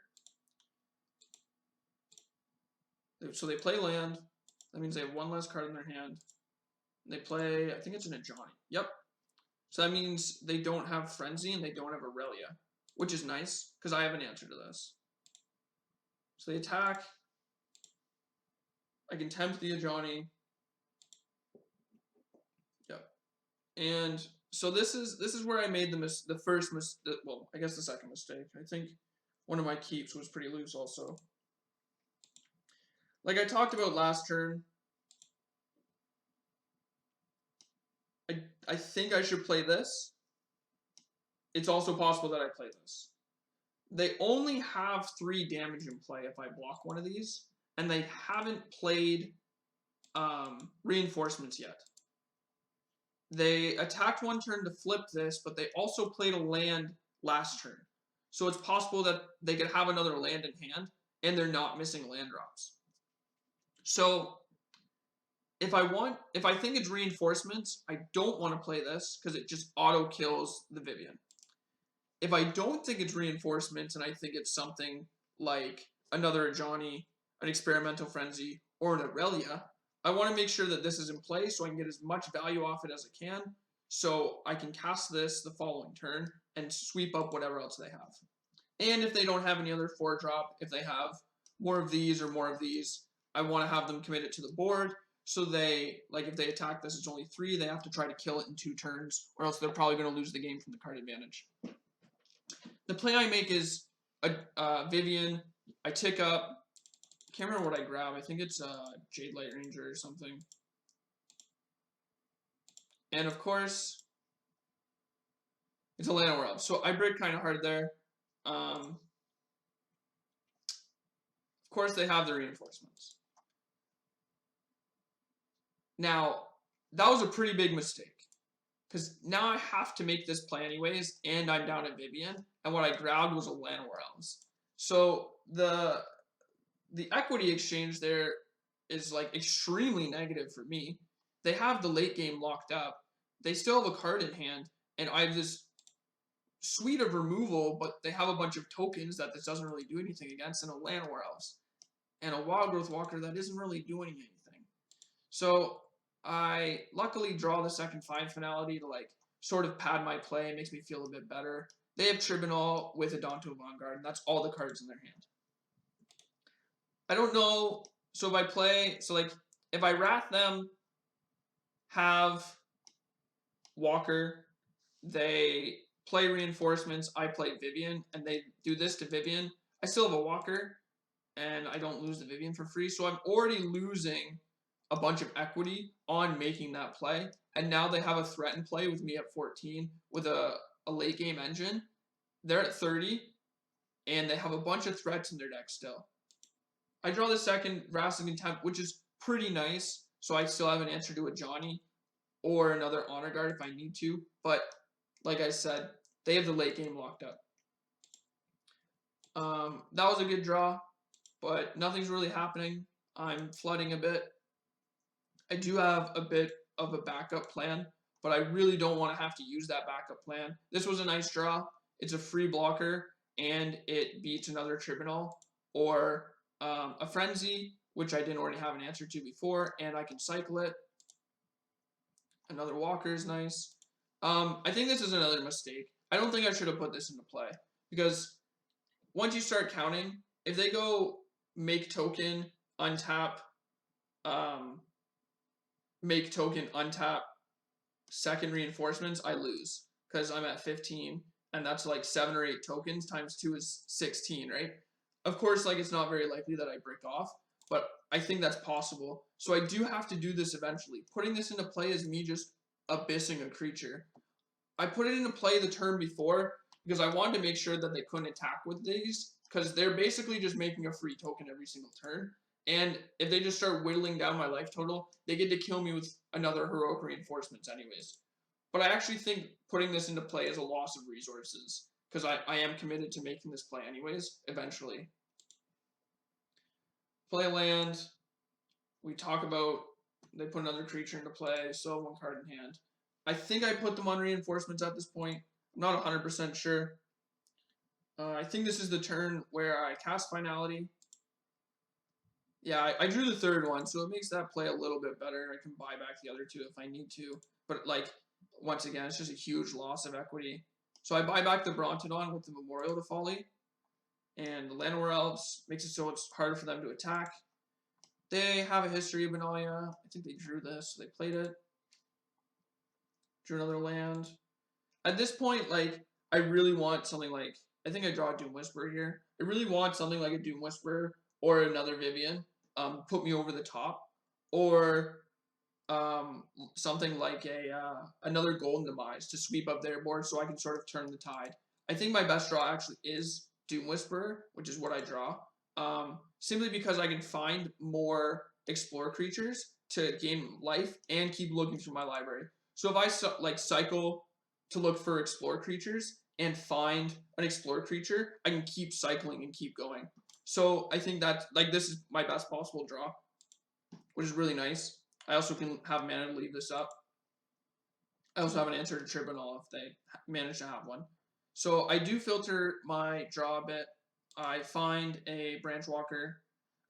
So they play land. That means they have one less card in their hand. They play, I think it's an Ajani. Yep. So that means they don't have Frenzy and they don't have Aurelia, which is nice because I have an answer to this. So they attack. I can tempt the Ajani. Yep. And so this is where I made the first mistake. Well, I guess the second mistake. I think one of my keeps was pretty loose also. Like I talked about last turn, I think I should play this. It's also possible that I play this. They only have 3 damage in play if I block one of these, and they haven't played reinforcements yet. They attacked one turn to flip this, but they also played a land last turn. So it's possible that they could have another land in hand, and they're not missing land drops. So if I think it's reinforcements, I don't want to play this because it just auto kills the Vivian. If I don't think it's reinforcements and I think it's something like another Ajani, an Experimental Frenzy, or an Aurelia, I want to make sure that this is in play so I can get as much value off it as I can, so I can cast this the following turn and sweep up whatever else they have. And if they don't have any other 4-drop, if they have more of these or more of these, I want to have them committed to the board. So they, like if they attack this, it's only 3, they have to try to kill it in 2 turns, or else they're probably going to lose the game from the card advantage. The play I make is Vivian. I tick up. I can't remember what I grab. I think it's Jadelight Ranger or something. And of course, it's a Llanowar Elves. So I break kind of hard there. Of course, they have the reinforcements. Now, that was a pretty big mistake. Because now I have to make this play anyways, and I'm down at Vivian, and what I grabbed was a Llanowar Elves. So the equity exchange there is like extremely negative for me. They have the late game locked up. They still have a card in hand, and I have this suite of removal, but they have a bunch of tokens that this doesn't really do anything against, and a Llanowar Elves. And a Wildgrowth Walker that isn't really doing anything. So I luckily draw the second Finality to like sort of pad my play. It makes me feel a bit better. They have Tribunal with a Danto Vanguard, and that's all the cards in their hand. I don't know. So if I play, so like if I Wrath them, have Walker, they play reinforcements, I play Vivian, and they do this to Vivian. I still have a Walker, and I don't lose the Vivian for free. So I'm already losing a bunch of equity on making that play, and now they have a threat in play with me at 14 with a late game engine. They're at 30, and they have a bunch of threats in their deck still. I draw the second Vraska Contempt, which is pretty nice, so I still have an answer to a Johnny or another Honor Guard if I need to, but like I said, they have the late game locked up. That was a good draw, but nothing's really happening. I'm flooding a bit. I do have a bit of a backup plan, but I really don't want to have to use that backup plan. This was a nice draw. It's a free blocker, and it beats another Tribunal or a Frenzy, which I didn't already have an answer to before, and I can cycle it. Another Walker is nice. I think this is another mistake. I don't think I should have put this into play, because once you start counting, if they go make token, untap, make token, untap, second reinforcements, I lose because I'm at 15, and that's like 7 or 8 tokens times 2 is 16, right? Of course, like it's not very likely that I break off, but I think that's possible. So I do have to do this eventually. Putting this into play is me just abyssing a creature. I put it into play the turn before because I wanted to make sure that they couldn't attack with these, because they're basically just making a free token every single turn. And if they just start whittling down my life total, they get to kill me with another heroic reinforcements anyways. But I actually think putting this into play is a loss of resources. because I am committed to making this play anyways, eventually. Play land. We talk about they put another creature into play, still have 1 card in hand. I think I put them on reinforcements at this point. I'm not 100% sure. I think this is the turn where I cast Finality. Yeah, I drew the 3rd one, so it makes that play a little bit better. I can buy back the other 2 if I need to. But, like, once again, it's just a huge loss of equity. So I buy back the Brontodon with the Memorial to Folly. And the Llanowar Elves makes it so it's harder for them to attack. They have a history of Benalia. I think they drew this, so they played it. Drew another land. At this point, like, I really want something like, I think I draw a Doom Whisperer here. I really want something like a Doom Whisperer or another Vivian. Put me over the top. Or something like another Golden Demise to sweep up their board so I can sort of turn the tide. I think my best draw actually is Doom Whisperer, which is what I draw. Simply because I can find more Explore creatures to gain life and keep looking through my library. So if I cycle to look for Explore creatures and find an Explore creature, I can keep cycling and keep going. So I think that this is my best possible draw, which is really nice. I also can have mana to leave this up. I also have an answer to Tribunal if they manage to have one. So I do filter my draw a bit. I find a Branchwalker,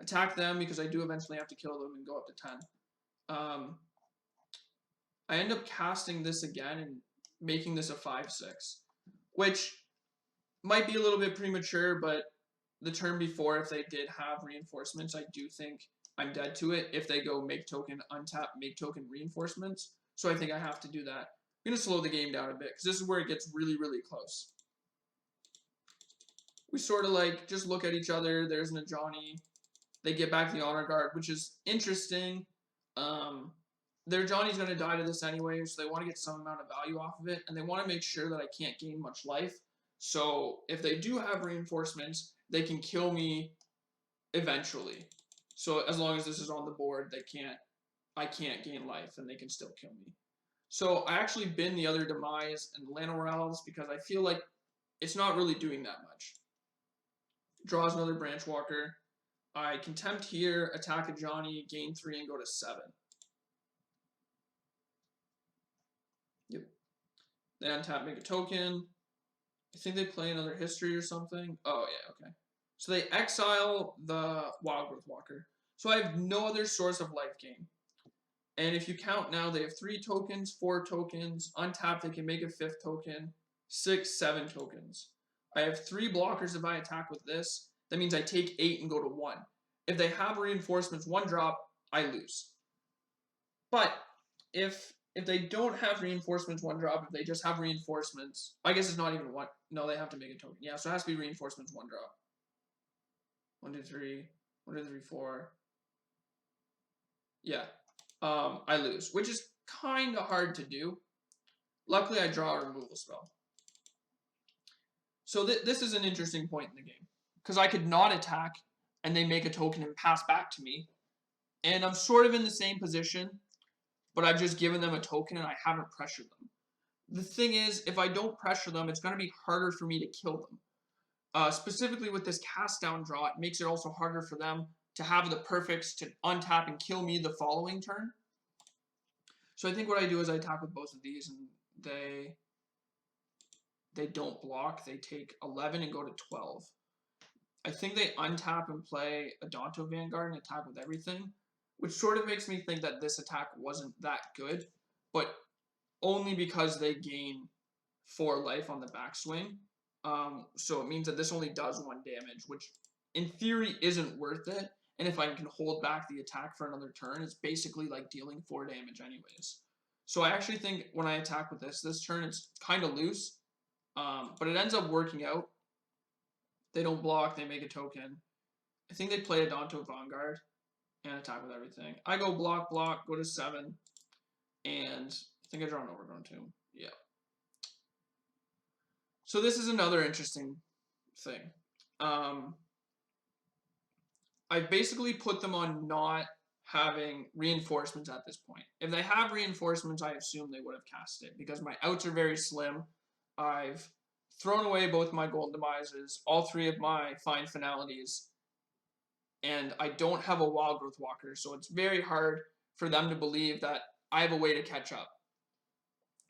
attack them because I do eventually have to kill them and go up to 10. I end up casting this again and making this a 5/6, which might be a little bit premature, but the turn before, if they did have reinforcements, I do think I'm dead to it if they go make token, untap, make token reinforcements. So I think I have to do that. I'm going to slow the game down a bit because this is where it gets really, really close. We sort of like just look at each other. There's Najani. They get back the Honor Guard, which is interesting. Their Johnny's going to die to this anyway, so they want to get some amount of value off of it, and they want to make sure that I can't gain much life. So if they do have reinforcements, they can kill me eventually. So as long as this is on the board, I can't gain life, and they can still kill me. So I actually bin the other Demise and Llanowar Elves because I feel like it's not really doing that much. Draws another Branchwalker. I Contempt here, attack a Johnny, gain 3, and go to 7. Yep. They untap, make a token. I think they play another history or something. Oh, yeah, okay. So they exile the Wildgrowth Walker. So I have no other source of life gain. And if you count now, they have 3 tokens, 4 tokens. Untap, they can make a 5th token. 6, 7 tokens. I have 3 blockers if I attack with this. That means I take 8 and go to 1. If they have reinforcements 1 drop, I lose. But if they don't have reinforcements 1 drop, if they just have reinforcements, I guess it's not even 1. No, they have to make a token. Yeah, so it has to be reinforcements 1 drop. 1, 2, 3. 1, 2, 3, 4. Yeah. I lose, which is kind of hard to do. Luckily, I draw a removal spell. So this is an interesting point in the game. Because I could not attack, and they make a token and pass back to me. And I'm sort of in the same position, but I've just given them a token and I haven't pressured them. The thing is, if I don't pressure them, it's going to be harder for me to kill them. Specifically with this cast down draw, it makes it also harder for them to have the perfects to untap and kill me the following turn. So I think what I do is I attack with both of these, and they don't block. They take 11 and go to 12. I think they untap and play a Donto Vanguard and attack with everything, which sort of makes me think that this attack wasn't that good, but only because they gain 4 life on the backswing. So it means that this only does 1 damage, which in theory isn't worth it. And if I can hold back the attack for another turn, it's basically like dealing 4 damage anyways. So I actually think when I attack with this turn, it's kind of loose, but it ends up working out. They don't block, they make a token. I think they play a Donto Vanguard and attack with everything. I go block, go to 7, and I think I draw an Overgrown Tomb. Yeah. So this is another interesting thing. I basically put them on not having reinforcements at this point. If they have reinforcements, I assume they would have cast it because my outs are very slim. I've thrown away both my Golden Demises, all 3 of my Fine Finalities, and I don't have a Wildgrowth Walker, so it's very hard for them to believe that I have a way to catch up.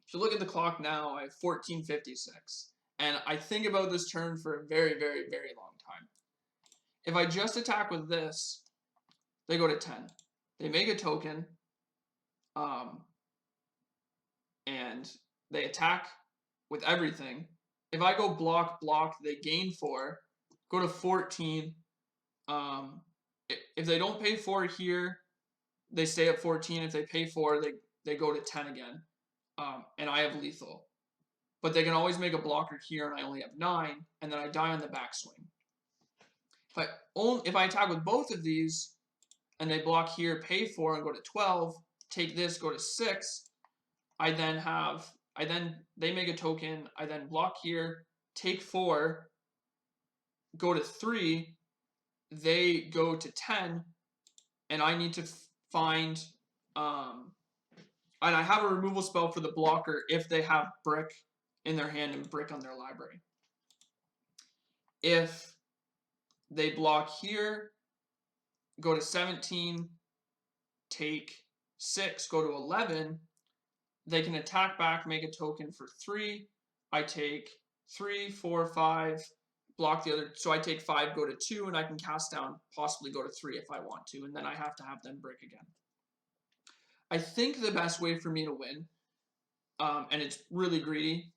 If you look at the clock now, I have 14:56, and I think about this turn for a very, very, very long time. If I just attack with this, they go to 10. They make a token, and they attack with everything. If I go block, block, they gain 4, go to 14. If they don't pay 4 here, they stay at 14. If they pay 4, they go to 10 again. And I have lethal. But they can always make a blocker here, and I only have 9, and then I die on the backswing. If I attack with both of these, and they block here, pay 4, and go to 12, take this, go to 6, they make a token, I then block here, take 4, go to 3, they go to 10, and I need to find, and I have a removal spell for the blocker if they have brick in their hand and brick on their library. If they block here, go to 17, take 6, go to 11, they can attack back, make a token for 3. I take 3, 4, 5, block the other, so I take 5, go to 2, and I can cast down, possibly go to 3 if I want to, and then I have to have them brick again. I think the best way for me to win, and it's really greedy,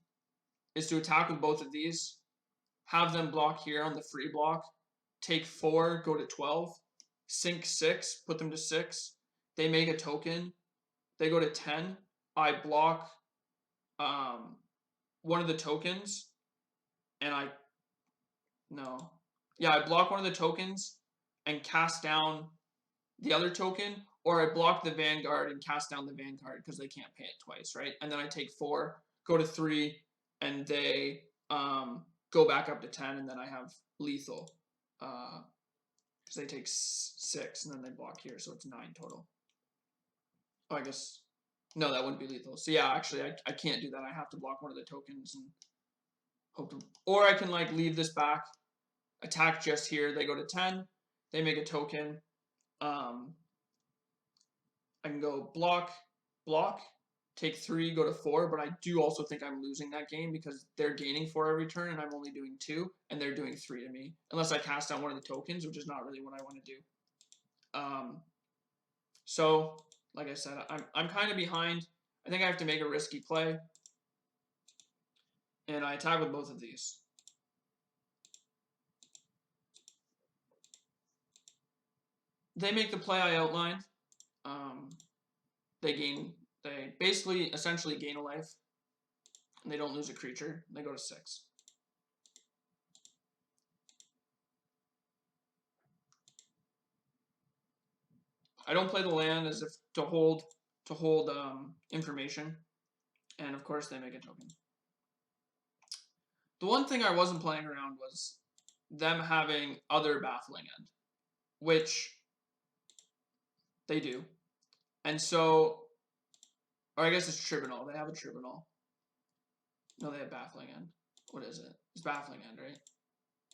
is to attack with both of these, have them block here on the free block, take 4, go to 12, sink 6, put them to 6, they make a token, they go to 10, I block one of the tokens, and I block one of the tokens and cast down the other token, or I block the Vanguard and cast down the Vanguard because they can't pay it twice, right? And then I take 4, go to 3, and they go back up to 10, and then I have lethal because they take 6, and then they block here, so it's 9 total. Oh, I guess, no, that wouldn't be lethal. So yeah, actually, I can't do that. I have to block one of the tokens and hope to, or I can like leave this back, attack just here, they go to 10, they make a token, I can go block, block, take 3, go to 4, but I do also think I'm losing that game because they're gaining 4 every turn and I'm only doing 2, and they're doing 3 to me, unless I cast down one of the tokens, which is not really what I want to do. So, like I said, I'm kind of behind. I think I have to make a risky play, and I attack with both of these. They make the play I outlined. They basically essentially gain a life, and they don't lose a creature. They go to 6. I don't play the land as if to hold information, and of course they make a token. The one thing I wasn't playing around was them having other Baffling End, which they do. And so, or I guess it's Tribunal. They have a Tribunal. No, they have Baffling End. What is it? It's Baffling End, right?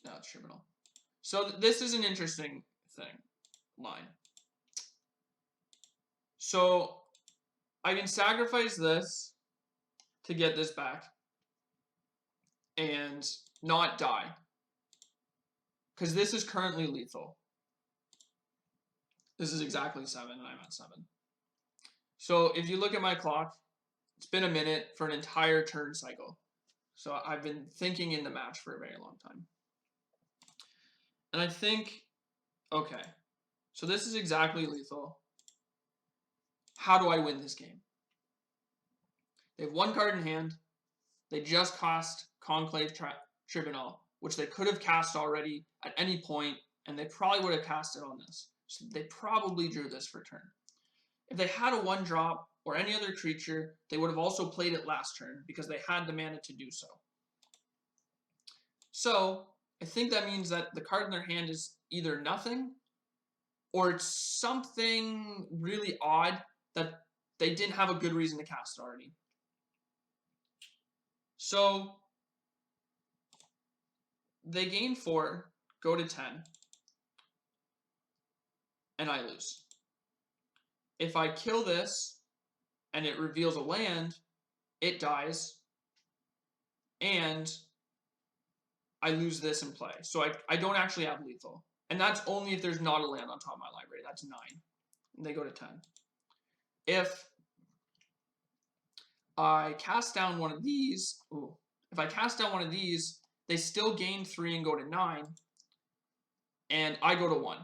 No, it's Tribunal. So this is an interesting line. So I can sacrifice this to get this back and not die, because this is currently lethal. This is exactly 7, and I'm at 7. So if you look at my clock, it's been a minute for an entire turn cycle. So I've been thinking in the match for a very long time. And I think, okay, so this is exactly lethal. How do I win this game? They have 1 card in hand. They just cast Conclave Tribunal, which they could have cast already at any point, and they probably would have cast it on this. So they probably drew this for turn. If they had a 1-drop or any other creature, they would have also played it last turn because they had the mana to do so. So I think that means that the card in their hand is either nothing or it's something really odd that they didn't have a good reason to cast already. So they gain 4, go to 10, and I lose. If I kill this and it reveals a land, it dies, and I lose this in play. So I don't actually have lethal. And that's only if there's not a land on top of my library. That's 9. And they go to 10. If I cast down one of these, they still gain 3 and go to 9, and I go to 1.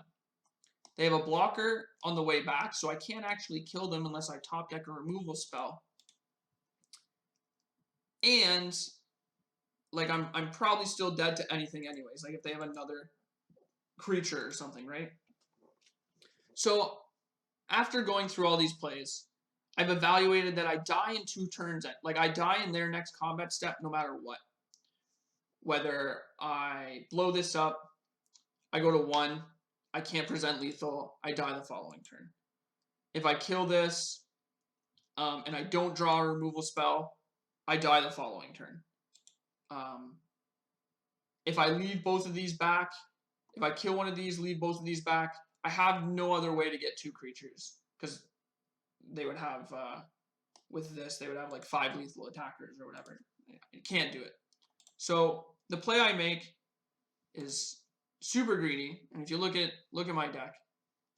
They have a blocker on the way back, so I can't actually kill them unless I top deck a removal spell. And like I'm probably still dead to anything anyways, like if they have another creature or something, right? So after going through all these plays, I've evaluated that I die in 2 turns. Like I die in their next combat step no matter what. Whether I blow this up, I go to 1, I can't present lethal, I die the following turn. If I kill this, and I don't draw a removal spell, I die the following turn. If I leave both of these back, if I kill one of these, leave both of these back, I have no other way to get 2 creatures. Because they would have, with this, they would have like 5 lethal attackers or whatever. You can't do it. So the play I make is super greedy. And if you look at my deck,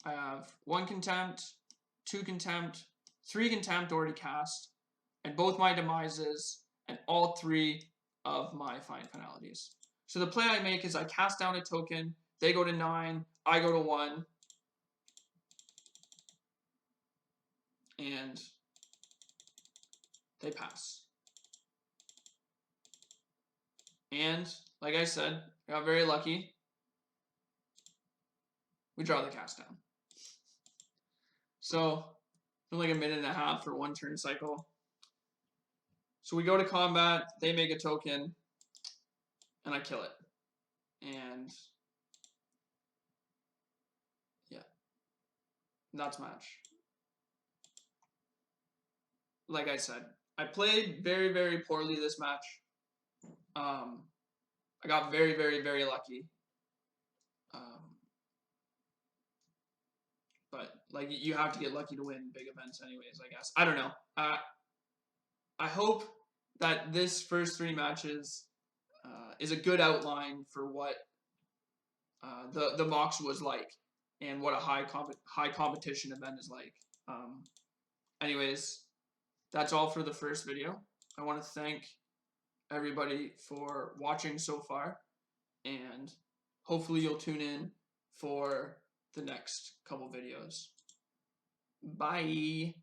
I have 1 Contempt, 2 Contempt, 3 Contempt already cast, and both my Demises, and all 3 of my Finalities. So the play I make is I cast down a token, they go to 9, I go to 1, and they pass. And, like I said, I got very lucky. We draw the cast down. So, like a minute and a half for 1 turn cycle. So we go to combat, they make a token, and I kill it. And yeah, that's match. Like I said, I played very, very poorly this match. I got very, very, very lucky. But like you have to get lucky to win big events anyways, I guess. I don't know. I hope that this first 3 matches is a good outline for what the MOCs was like and what a high competition event is like. Anyways, that's all for the first video. I want to thank everybody for watching so far, and hopefully you'll tune in for the next couple videos. Bye!